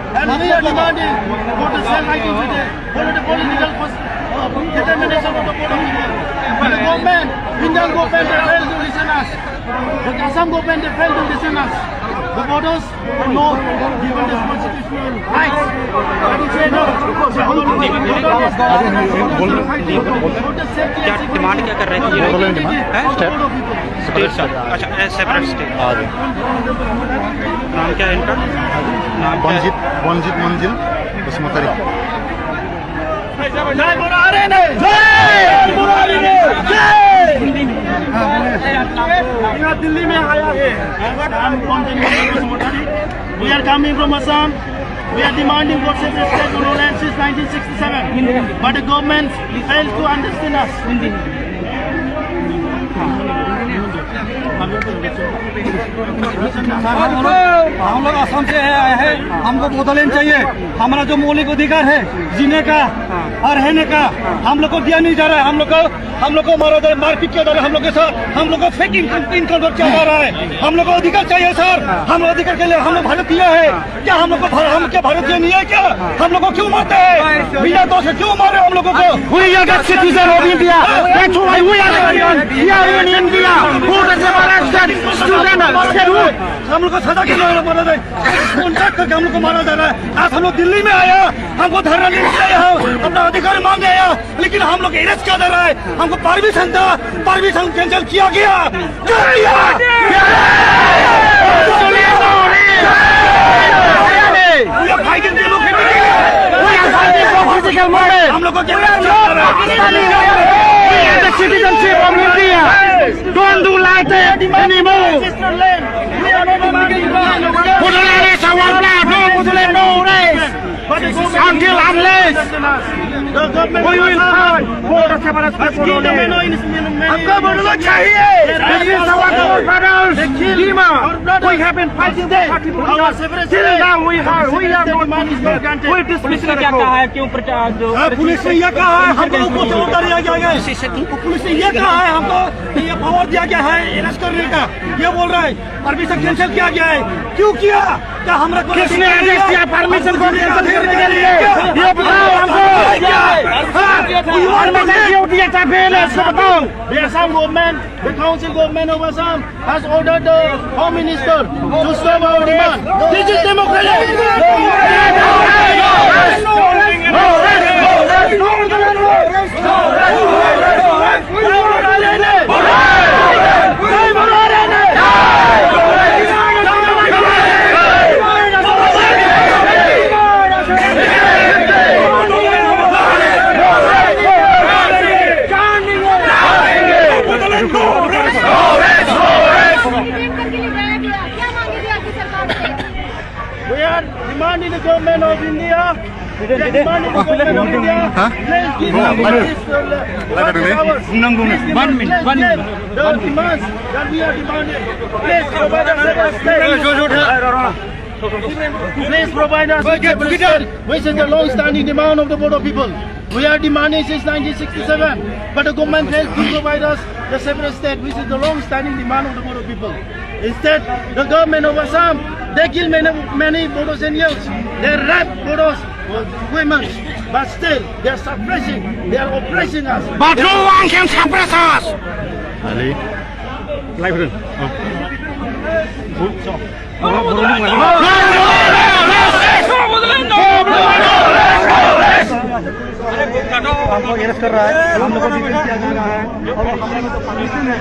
And we are demanding for the self-identity, for the political determination of the people. But the government, Indian government, they fail to listen us. The Assam government, they fail to listen us. The voters are not given the constitutional rights. But it's enough. क्या demand क्या कर रहे थे state अच्छा separate state नाम क्या है इनका नाम वंजित मंजिल बसुमतारी जय मुरारी ने यहाँ दिल्ली में आया है We are coming from Assam. We are demanding for separate state of land since 1967, but the government failed to understand us. हम लोग असम से आए हैं, हमको बोतलें चाहिए। हमारा जो मौलिक अधिकार है जीने का और रहने का, हम लोग को दिया नहीं जा रहा है। हम लोग को मारा जा रहा है, मारपीट किया जा रहा है हम लोग के साथ। हम लोग को फेक इनकम किया जा रहा है। हम लोग को अधिकार चाहिए सर। हम लोग अधिकार के लिए हम लोग भारतीय है क्या? हम लोग को हम क्या भारतीय नहीं है क्या? हम लोग को क्यों मारते हैं? बिना दोष से क्यों मारे हम लोगों को? We are the citizen of India. That's why we are in India. Who does have arrested student? हम लोग को सजा के मारा जाए, कॉन्ट्रैक्ट करके हम लोग को मारा जा रहा है। आज हम लोग दिल्ली में आया, हमको धरना लेने के लिए आया, अपना अधिकार मांगे आया, लेकिन हम लोग अरेस्ट किया जा रहा है। हमको परमिशन था, परमिशन कैंसिल किया गया। हम लोग को citizenship of India. Don't do like that anymore. Muslim is our blood, no Muslim, no race. Until unless we will fight for the separate state. हमको बोलना चाहिए. This is our brothers. We have been fighting this. Till now we are not granted. We dismiss क्या कहा है क्यों police ने ये कहा है हमको ऊपर से उतार दिया गया है। पुलिस ने ये कहा है हमको ये पावर दिया गया है अरेस्ट करने का। ये बोल रहा है परमिशन कैंसिल किया गया है। क्यों किया? क्या हमरा को किसने आदेश दिया परमिशन को करने के लिए? ये बताओ हमको। The Assam government, the council government of Assam has ordered the Home Minister to stop our demand. This is democracy. We are demanding the government of India. We are demanding the government of India. Please give us one minute. The demands that we are demanding. Please provide us Please provide us which is the long-standing demand of the Bodo people. We are demanding since 1967, but the government fails to provide us the separate state, which is the long-standing demand of the Bodo people. Instead, the government of Assam, they kill many Bodos and youths. They rape Bodos, women, but still they are suppressing, they are oppressing us. But no one can suppress us. Ali, live it. हमको arrest कर रहा है, हम लोग को detain किया जा रहा है और हमारे में तो परमिशन है।